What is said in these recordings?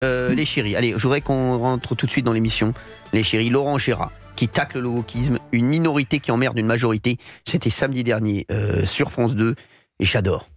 Les chéris. Allez, je voudrais qu'on rentre tout de suite dans l'émission. Les chéris, Laurent Gérard, qui tacle le wokisme, une minorité qui emmerde une majorité. C'était samedi dernier sur France 2. Et j'adore.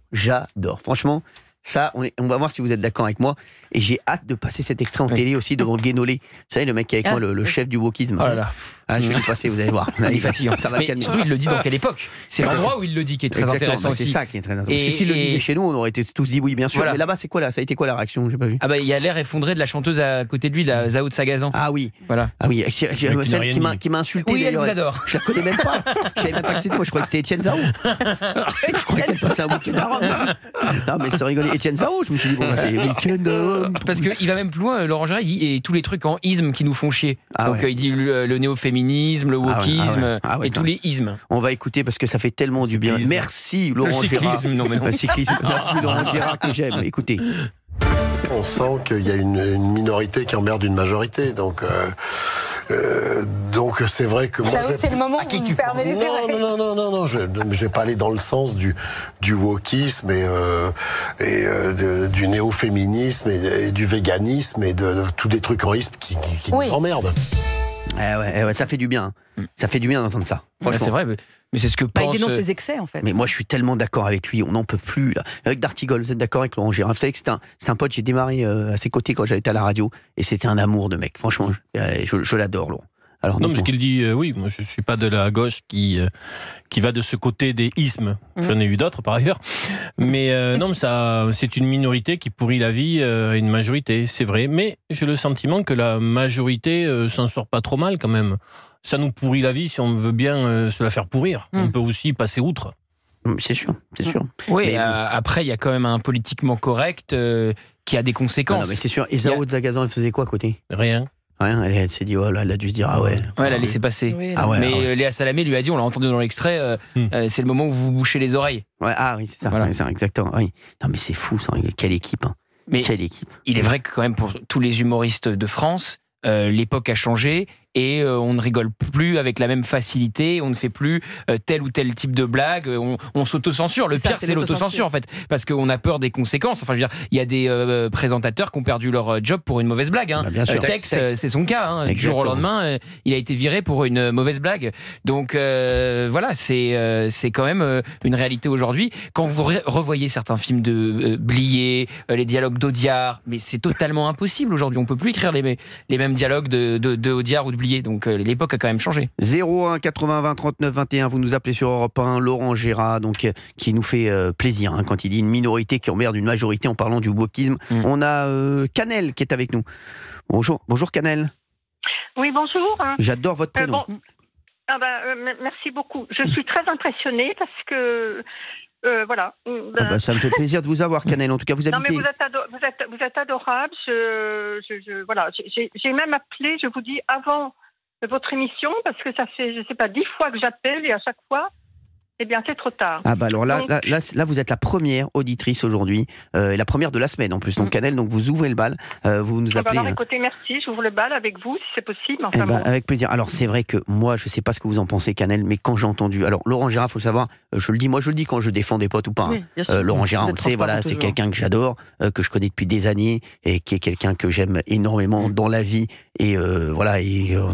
Franchement, ça, on va voir si vous êtes d'accord avec moi. Et j'ai hâte de passer cet extrait en télé aussi devant Guénolé. Vous savez, le mec qui est avec moi, le chef du wokisme. Oh là là. Je vais le passer, vous allez voir. Là, il est fatigant, ça va Mais calmer. surtout, il le dit dans quelle époque? C'est l'endroit où il le dit qui est très intéressant aussi. C'est ça qui est très intéressant. Parce que s'il le disait chez nous, on aurait été tous dit oui, bien sûr. Voilà. Mais là-bas, c'est quoi là? Ça a été quoi la réaction? J'ai pas vu. Ah bah il y a l'air effondré de la chanteuse à côté de lui, la Zao de Sagazan. Ah oui. Voilà. Ah oui. Celle qui m'a insulté. Oui, elle d'ailleurs. vous adore. Je la connais même pas. Je savais même pas que c'était moi. Je croyais que c'était Étienne Zao. Je croyais qu'elle passait un week-end à Rome. Non, mais c'est rigolé. Étienne Zao, je me suis dit, bon, bah, c'est week-end. Parce qu'il va même plus loin, Laurent Gérard, il dit et tous les trucs en isme qui nous font chier. Donc il dit le néo-féminisme, le wokisme et tous les ismes. On va écouter parce que ça fait tellement du bien. Merci Laurent Gérard. Non, mais non. Le cyclisme. Merci Laurent Gérard que j'aime. Écoutez. On sent qu'il y a une minorité qui emmerde une majorité, donc c'est vrai que moi... C'est le moment où vous fermez les oreilles. Non, je vais pas aller dans le sens du wokisme et du néo-féminisme et du véganisme et de tous des trucs en isme qui nous emmerdent. Ouais, ça fait du bien. Ça fait du bien d'entendre ça. C'est vrai, mais c'est ce que pense... Il dénonce les excès, en fait. Mais moi, je suis tellement d'accord avec lui, on n'en peut plus. Là. Avec D'Artigol, vous êtes d'accord avec Laurent Gérard? Vous savez que c'est un pote, j'ai démarré à ses côtés quand j'étais à la radio, et c'était un amour de mec. Franchement, je l'adore, Laurent. Alors, non, mais ce qu'il dit, oui, moi je ne suis pas de la gauche qui va de ce côté des ismes. J'en ai eu d'autres par ailleurs. Mais non, c'est une minorité qui pourrit la vie à une majorité, c'est vrai. Mais j'ai le sentiment que la majorité s'en sort pas trop mal quand même. Ça nous pourrit la vie si on veut bien se la faire pourrir. On peut aussi passer outre. C'est sûr. Oui, mais après, il y a quand même un politiquement correct qui a des conséquences. Non, mais c'est sûr. Et Zao de Sagazan, elle faisait quoi à côté? Rien. Elle s'est dit, oh là, elle a dû se dire, ah ouais. Ouais, elle a laissé passer. Oui, mais Léa Salamé lui a dit, on l'a entendu dans l'extrait, c'est le moment où vous vous bouchez les oreilles. Ouais, oui, c'est ça. Voilà. Ouais, c'est exactement. Oui. Non, mais c'est fou, ça. Quelle équipe. Mais quelle équipe. Il est vrai que quand même pour tous les humoristes de France, l'époque a changé et on ne rigole plus avec la même facilité, on ne fait plus tel ou tel type de blague, on s'auto-censure. Le pire, c'est l'autocensure en fait, parce qu'on a peur des conséquences. Enfin, je veux dire, il y a des présenteurs qui ont perdu leur job pour une mauvaise blague. Bien sûr. Tex, c'est son cas. Du jour au lendemain, il a été viré pour une mauvaise blague. Donc voilà, c'est quand même une réalité aujourd'hui. Quand vous revoyez certains films de Blier, les dialogues d'Audiard, mais c'est totalement impossible aujourd'hui. On peut plus écrire les mêmes dialogues de Audiard ou de Blier. Donc l'époque a quand même changé. 01 80 20 39 21, vous nous appelez sur Europe 1, Laurent Gérard, donc qui nous fait plaisir quand il dit une minorité qui emmerde une majorité en parlant du wokisme. On a Canel qui est avec nous. Bonjour Canel. Oui, bonjour. J'adore votre prénom. Merci beaucoup. Je suis très impressionnée parce que voilà. Ça me fait plaisir de vous avoir, Canel. En tout cas, vous habitez. Non, mais vous êtes adorable. Voilà. J'ai même appelé, je vous dis, avant votre émission, parce que ça fait, je sais pas, 10 fois que j'appelle et à chaque fois, eh bien, c'est trop tard. Alors là, vous êtes la première auditrice aujourd'hui, la première de la semaine en plus. Donc, Canel, donc vous ouvrez le bal, vous nous appelez. Écoutez, merci, j'ouvre le bal avec vous, si c'est possible. Avec plaisir. Alors, c'est vrai que moi, je sais pas ce que vous en pensez, Canel, mais quand j'ai entendu. Alors, Laurent Gérard, faut le savoir, je le dis quand je défends des potes ou pas. Oui, bien sûr. Laurent Gérard, on le sait, voilà, c'est quelqu'un que j'adore, que je connais depuis des années et qui est quelqu'un que j'aime énormément dans la vie. Et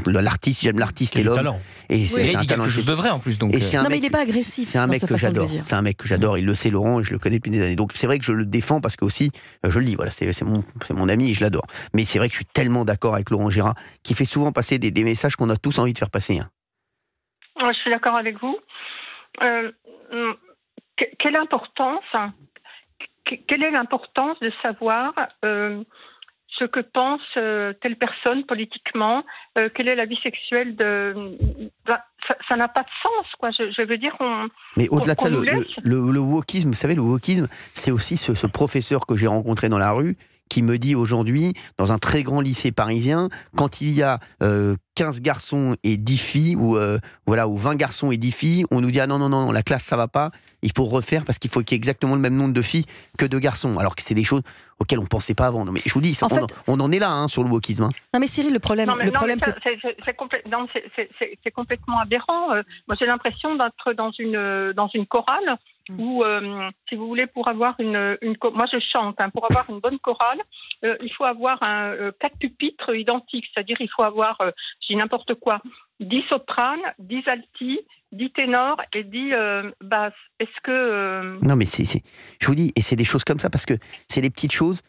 l'artiste, j'aime l'artiste et l'homme. Et c'est un talent. Quelque chose de vrai en plus. Donc. Non, mais il n'est pas agressif. C'est un mec que j'adore. C'est un mec que j'adore. Il le sait, Laurent, et je le connais depuis des années. Donc c'est vrai que je le défends parce que aussi, je le dis, voilà, c'est mon ami et je l'adore. Mais c'est vrai que je suis tellement d'accord avec Laurent Gérard, qui fait souvent passer des messages qu'on a tous envie de faire passer. Je suis d'accord avec vous. Quelle est l'importance de savoir ce que pense telle personne politiquement, quelle est la vie sexuelle ça n'a pas de sens, quoi. Je veux dire, mais au-delà de ça, le wokisme, vous savez, le wokisme, c'est aussi ce professeur que j'ai rencontré dans la rue, qui me dit aujourd'hui, dans un très grand lycée parisien, quand il y a 15 garçons et 10 filles, ou 20 garçons et 10 filles, on nous dit « Ah non, la classe, ça va pas, il faut refaire parce qu'il faut qu'il y ait exactement le même nombre de filles que de garçons. » Alors que c'est des choses auxquelles on ne pensait pas avant. Non, mais je vous dis, on en est là sur le wokisme. Non mais Cyril, le problème c'est complètement aberrant. Moi, j'ai l'impression d'être dans une chorale Ou si vous voulez, pour avoir moi je chante, pour avoir une bonne chorale, il faut avoir 4 pupitres identiques, c'est-à-dire il faut avoir, je dis n'importe quoi, 10 sopranes, 10 altis, 10 ténors et 10 basses. Est-ce que... Non mais je vous dis, et c'est des choses comme ça, parce que c'est des petites choses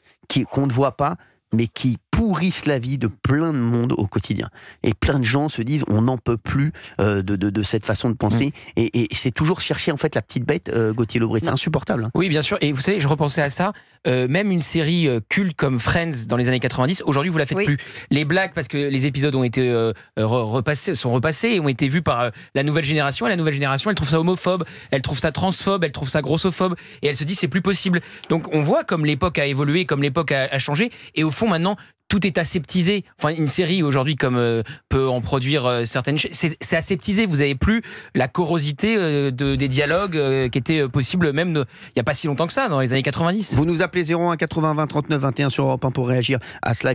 qu'on ne voit pas, mais qui pourrissent la vie de plein de monde au quotidien. Et plein de gens se disent, on n'en peut plus de cette façon de penser. Et c'est toujours chercher en fait la petite bête, Gauthier Lebret. C'est insupportable. Oui, bien sûr. Et vous savez, je repensais à ça. Même une série culte comme Friends dans les années 90, aujourd'hui vous la faites plus. Les blagues, parce que les épisodes ont été sont repassés et ont été vus par la nouvelle génération. Et la nouvelle génération, elle trouve ça homophobe, elle trouve ça transphobe, elle trouve ça grossophobe. Et elle se dit, c'est plus possible. Donc on voit comme l'époque a évolué, comme l'époque a changé. Et au fond, maintenant, tout est aseptisé. Enfin, une série aujourd'hui, comme peut en produire certaines, c'est aseptisé. Vous n'avez plus la corrosité des dialogues qui étaient possibles même il n'y a pas si longtemps que ça, dans les années 90. Vous nous appelez 01 80 20 39 21 sur Europe 1 pour réagir à cela.